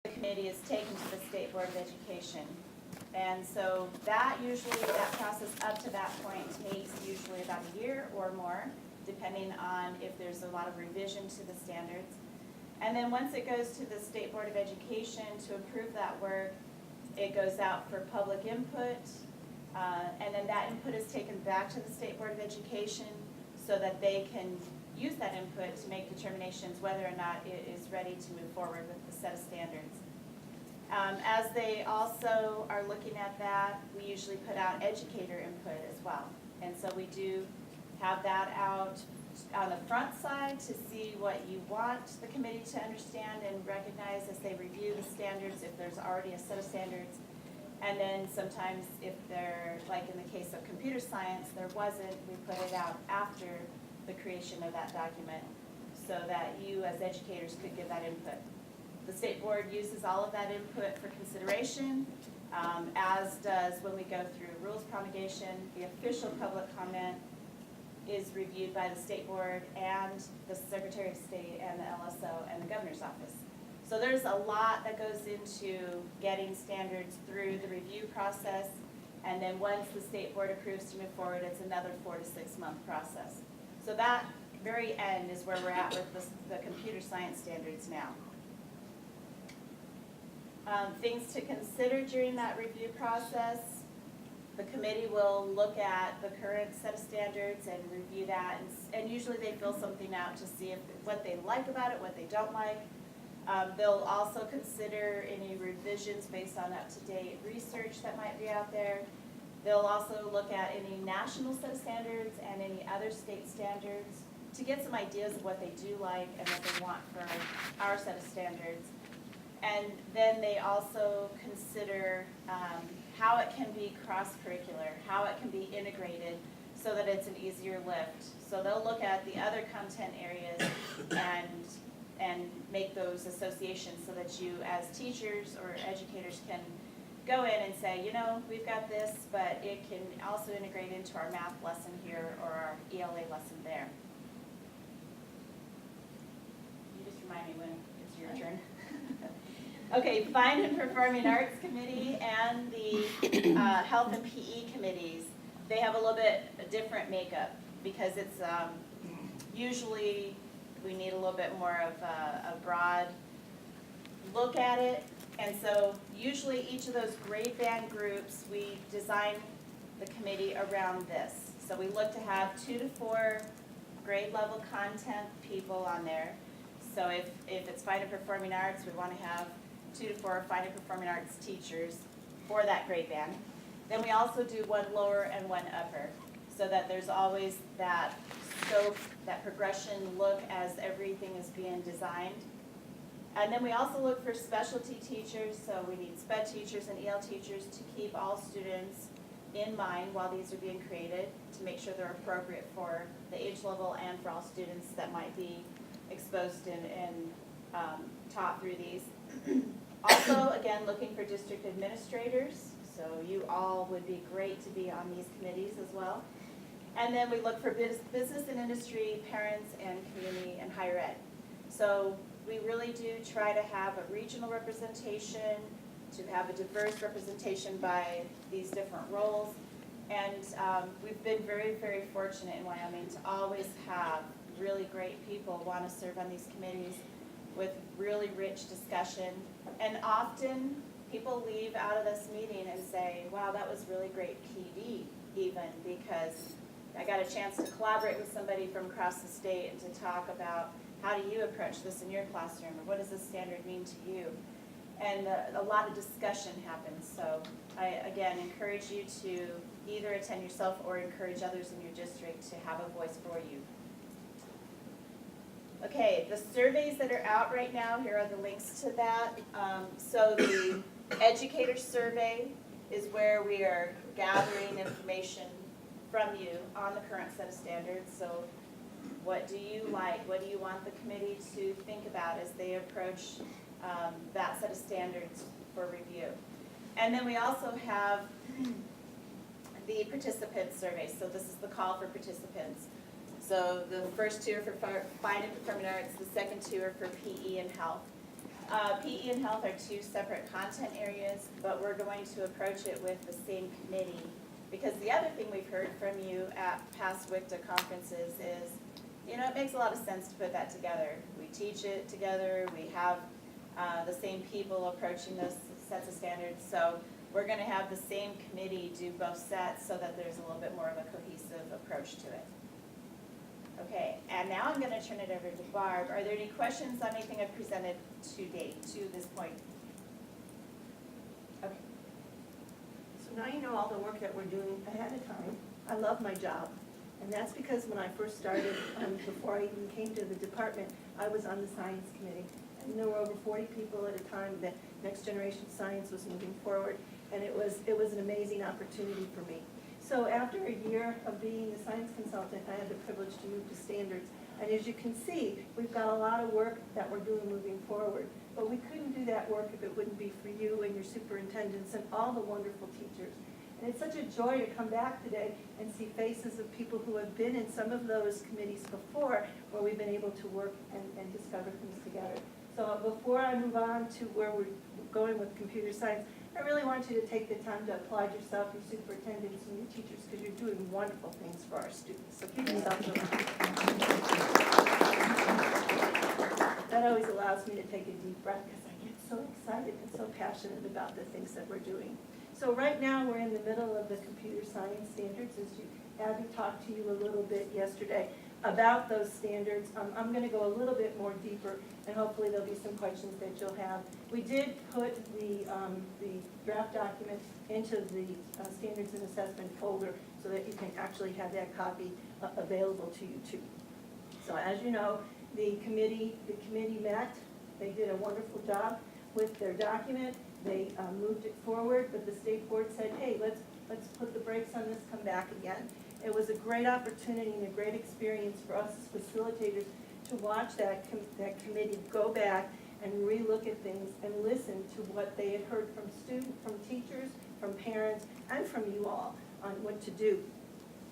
the committee is taken to the State Board of Education. And so that process up to that point takes usually about a year or more, depending on if there's a lot of revision to the standards. And then once it goes to the State Board of Education to approve that work, it goes out for public input, and then that input is taken back to the State Board of Education so that they can use that input to make determinations whether or not it is ready to move forward with the set of standards. As they also are looking at that, we usually put out educator input as well. And so we do have that out on the front side to see what you want the committee to understand and recognize as they review the standards, if there's already a set of standards. And then sometimes if they're, like in the case of computer science, there wasn't, we put it out after the creation of that document so that you as educators could give that input. The State Board uses all of that input for consideration, as does when we go through rules promulgation. The official public comment is reviewed by the State Board and the Secretary of State and the LSO and the Governor's Office. So there's a lot that goes into getting standards through the review process, and then once the State Board approves to move forward, it's another 4 to 6 month process. So that very end is where we're at with the computer science standards now. Things to consider during that review process: the committee will look at the current set of standards and review that, and usually they fill something out to see what they like about it, what they don't like. They'll also consider any revisions based on up-to-date research that might be out there. They'll also look at any national set of standards and any other state standards to get some ideas of what they do like and what they want for our set of standards. And then they also consider how it can be cross-curricular, how it can be integrated so that it's an easier lift. So they'll look at the other content areas and make those associations so that you as teachers or educators can go in and say, you know, we've got this, but it can also integrate into our math lesson here or our ELA lesson there. You just remind me when it's your turn. Okay, Fine and Performing Arts Committee and the Health and PE committees, they have a little bit a different makeup because it's usually we need a little bit more of a broad look at it. And so usually each of those grade band groups, we design the committee around this. So we look to have 2 to 4 grade level content people on there. So if it's Fine and Performing Arts, we want to have 2 to 4 Fine and Performing Arts teachers for that grade band. Then we also do 1 lower and 1 upper, so that there's always that scope, that progression look as everything is being designed. And then we also look for specialty teachers, so we need SPED teachers and EL teachers to keep all students in mind while these are being created, to make sure they're appropriate for the age level and for all students that might be exposed and taught through these. Also, again, looking for district administrators, so you all would be great to be on these committees as well. And then we look for business and industry, parents, and community and higher ed. So we really do try to have a regional representation, to have a diverse representation by these different roles. And we've been very, very fortunate in Wyoming to always have really great people want to serve on these committees with really rich discussion. And often people leave out of this meeting and say, wow, that was really great PD even, because I got a chance to collaborate with somebody from across the state and to talk about how do you approach this in your classroom, or what does this standard mean to you? And a lot of discussion happens. So I, again, encourage you to either attend yourself or encourage others in your district to have a voice for you. Okay, the surveys that are out right now, here are the links to that. So the educator survey is where we are gathering information from you on the current set of standards. So what do you like? What do you want the committee to think about as they approach that set of standards for review? And then we also have the participant survey. So this is the call for participants. So the first 2 are for Fine and Performing Arts, the second 2 are for PE and Health. PE and health are two separate content areas, but we're going to approach it with the same committee. Because the other thing we've heard from you at past WICTA conferences is, you know, it makes a lot of sense to put that together. We teach it together, we have the same people approaching those sets of standards, so we're gonna have the same committee do both sets so that there's a little bit more of a cohesive approach to it. Okay, and now I'm gonna turn it over to Barb. Are there any questions on anything I've presented to date, to this point? Okay. So now you know all the work that we're doing ahead of time. I love my job. And that's because when I first started, before I even came to the department, I was on the science committee. And there were over 40 people at a time that Next Generation Science was moving forward. And it was an amazing opportunity for me. So after a year of being the science consultant, I had the privilege to move to standards. And as you can see, we've got a lot of work that we're doing moving forward. But we couldn't do that work if it wouldn't be for you and your superintendents and all the wonderful teachers. And it's such a joy to come back today and see faces of people who have been in some of those committees before where we've been able to work and discover things together. So before I move on to where we're going with computer science, I really want you to take the time to applaud yourself, your superintendents, and your teachers, because you're doing wonderful things for our students. So give yourselves a round. That always allows me to take a deep breath because I get so excited and so passionate about the things that we're doing. So right now, we're in the middle of the computer science standards. As Abby talked to you a little bit yesterday about those standards. I'm going to go a little bit more deeper, and hopefully there'll be some questions that you'll have. We did put the draft document into the standards and assessment folder so that you can actually have that copy available to you too. So as you know, the committee met. They did a wonderful job with their document. They moved it forward, but the state board said, hey, let's put the brakes on this, come back again. It was a great opportunity and a great experience for us as facilitators to watch that committee go back and relook at things and listen to what they had heard from students, from teachers, from parents, and from you all on what to do.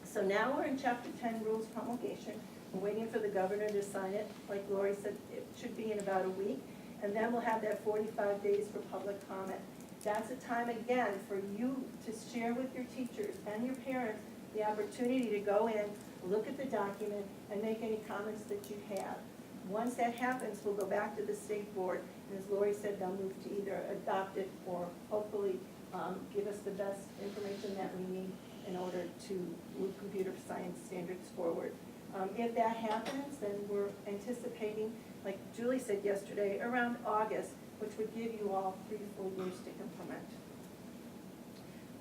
So now we're in Chapter 10, Rules Promulgation. We're waiting for the governor to sign it. Like Lori said, it should be in about a week. And then we'll have that 45 days for public comment. That's a time, again, for you to share with your teachers and your parents the opportunity to go in, look at the document, and make any comments that you have. Once that happens, we'll go back to the state board, and as Lori said, they'll move to either adopt it or hopefully give us the best information that we need in order to move computer science standards forward. If that happens, then we're anticipating, like Julie said yesterday, around August, which would give you all 3 to 4 years to implement.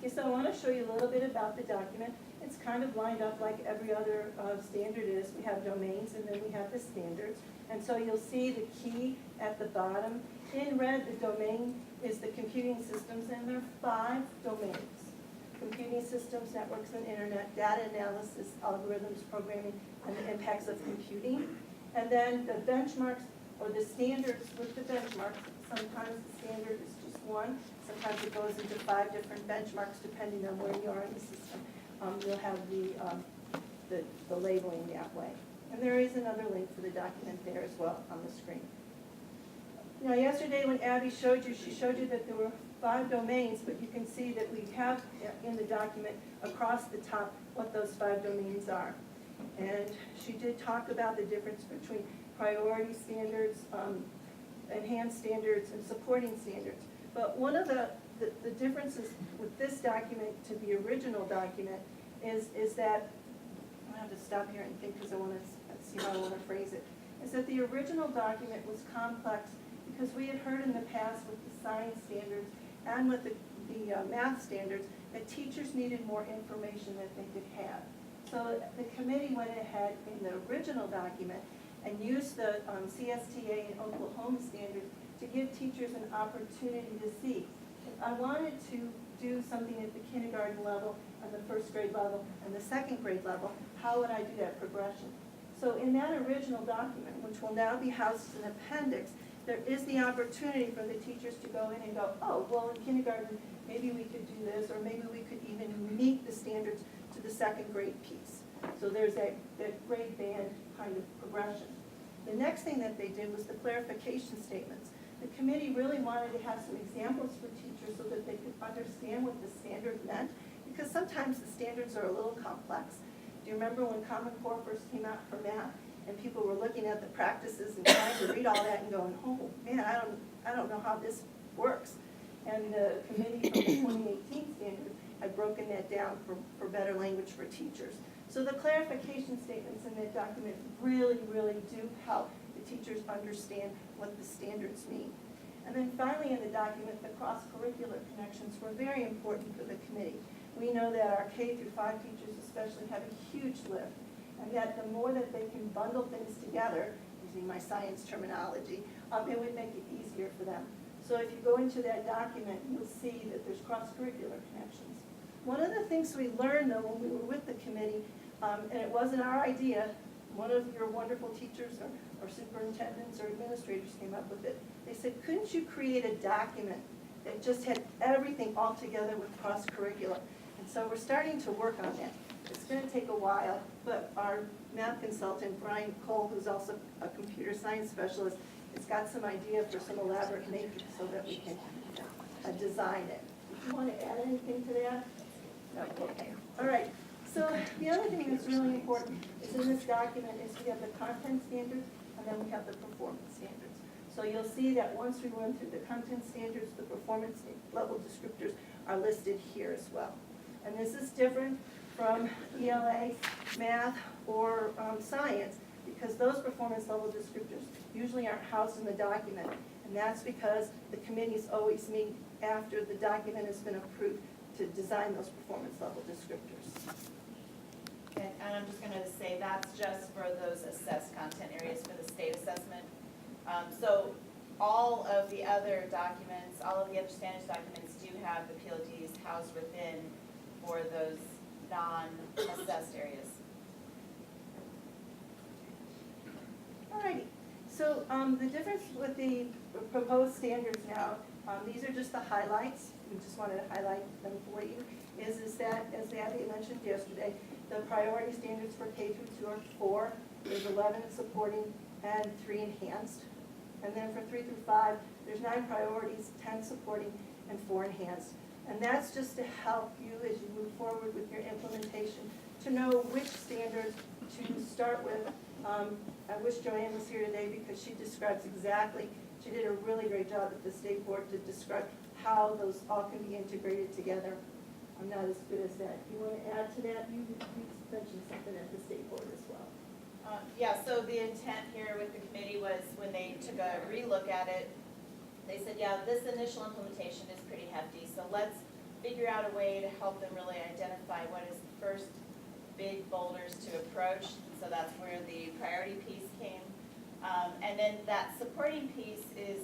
Okay, so I want to show you a little bit about the document. It's kind of lined up like every other standard is. We have domains and then we have the standards. And so you'll see the key at the bottom. In red, the domain is the computing systems, and there are 5 domains. Computing systems, networks and internet, data analysis, algorithms, programming, and the impacts of computing. And then the benchmarks, or the standards with the benchmarks. Sometimes the standard is just one. Sometimes it goes into 5 different benchmarks depending on where you are in the system. You'll have the labeling that way. And there is another link for the document there as well on the screen. Now yesterday when Abby showed you, she showed you that there were 5 domains, but you can see that we have in the document across the top what those 5 domains are. And she did talk about the difference between priority standards, enhanced standards, and supporting standards. But one of the differences with this document to the original document is that, I have to stop here and think because I want to see how I want to phrase it, is that the original document was complex because we had heard in the past with the science standards and with the math standards that teachers needed more information that they could have. So the committee went ahead in the original document and used the CSTA and Oklahoma standards to give teachers an opportunity to see. If I wanted to do something at the kindergarten level, and the 1st grade level, and the 2nd grade level, how would I do that progression? So in that original document, which will now be housed as an appendix, there is the opportunity for the teachers to go in and go, oh, well in kindergarten, maybe we could do this, or maybe we could even meet the standards to the 2nd grade piece. So there's that grade band kind of progression. The next thing that they did was the clarification statements. the committee really wanted to have some examples for teachers so that they could understand what the standard meant, because sometimes the standards are a little complex. Do you remember when Common Core first came out for math, and people were looking at the practices and trying to read all that and going, oh man, I don't know how this works. And the committee from the 2018 standard had broken that down for better language for teachers. So the clarification statements in that document really, really do help the teachers understand what the standards mean. And then finally in the document, the cross-curricular connections were very important for the committee. We know that our K through 5 teachers especially have a huge lift, and that the more that they can bundle things together, using my science terminology, it would make it easier for them. So if you go into that document, you'll see that there's cross-curricular connections. One of the things we learned though when we were with the committee, and it wasn't our idea, one of your wonderful teachers or superintendents or administrators came up with it. They said, couldn't you create a document that just had everything all together with cross-curricular? And so we're starting to work on that. It's going to take a while, but our math consultant, Brian Cole, who's also a computer science specialist, has got some idea for some elaborate matrix so that we can design it. Do you want to add anything to that? No, okay. All right. So the other thing that's really important is in this document is we have the content standards and then we have the performance standards. So you'll see that once we run through the content standards, the performance level descriptors are listed here as well. And this is different from ELA, math, or science, because those performance level descriptors usually aren't housed in the document. And that's because the committees always meet after the document has been approved to design those performance level descriptors. And I'm just gonna say that's just for those assessed content areas for the state assessment. So all of the other documents, all of the other standards documents do have the PLDs housed within for those non-assessed areas. Alrighty, so the difference with the proposed standards now, these are just the highlights. We just wanted to highlight them for you. Is that, as Abby mentioned yesterday, the priority standards for K through 2 are 4. There's 11 supporting and 3 enhanced. And then for 3 through 5, there's 9 priorities, 10 supporting, and 4 enhanced. And that's just to help you as you move forward with your implementation to know which standards to start with. I wish Joanne was here today because she describes exactly, she did a really great job at the state board to describe how those all can be integrated together. I'm not as good as that. You want to add to that? You mentioned something at the state board as well. Yeah, so the intent here with the committee was when they took a relook at it, they said, yeah, this initial implementation is pretty hefty, so let's figure out a way to help them really identify what is the first big boulders to approach. So that's where the priority piece came. And then that supporting piece is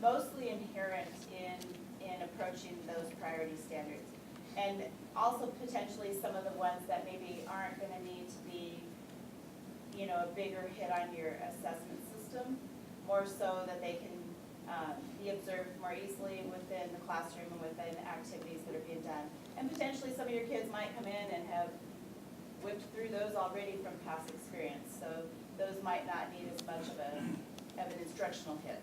mostly inherent in approaching those priority standards. And also potentially some of the ones that maybe aren't going to need to be, you know, a bigger hit on your assessment system, more so that they can be observed more easily within the classroom and within activities that are being done. And potentially some of your kids might come in and have whipped through those already from past experience. So those might not need as much of an instructional hit.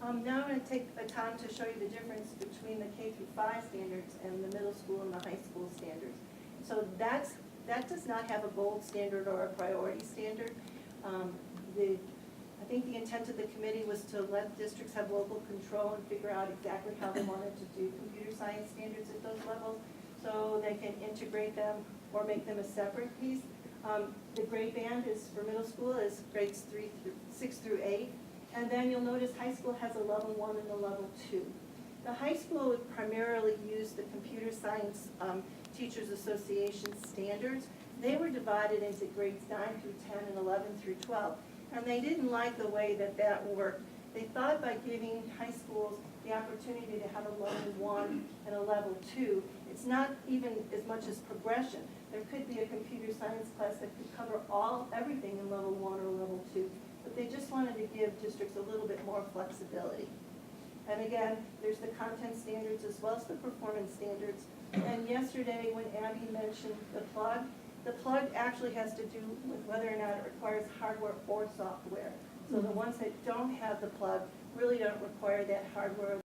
Now I'm going to take the time to show you the difference between the K through 5 standards and the middle school and the high school standards. So that does not have a gold standard or a priority standard. I think the intent of the committee was to let districts have local control and figure out exactly how they wanted to do computer science standards at those levels, so they can integrate them or make them a separate piece. The grade band is for middle school is grades 6 through 8. And then you'll notice high school has a level 1 and a level 2. The high school would primarily use the Computer Science Teachers Association standards. They were divided into grades 9 through 10 and 11 through 12. And they didn't like the way that worked. They thought by giving high schools the opportunity to have a level 1 and a level 2, it's not even as much as progression. There could be a computer science class that could cover everything in level 1 or level 2. But they just wanted to give districts a little bit more flexibility. And again, there's the content standards as well as the performance standards. And yesterday when Abby mentioned the plug actually has to do with whether or not it requires hardware or software. So the ones that don't have the plug really don't require that hardware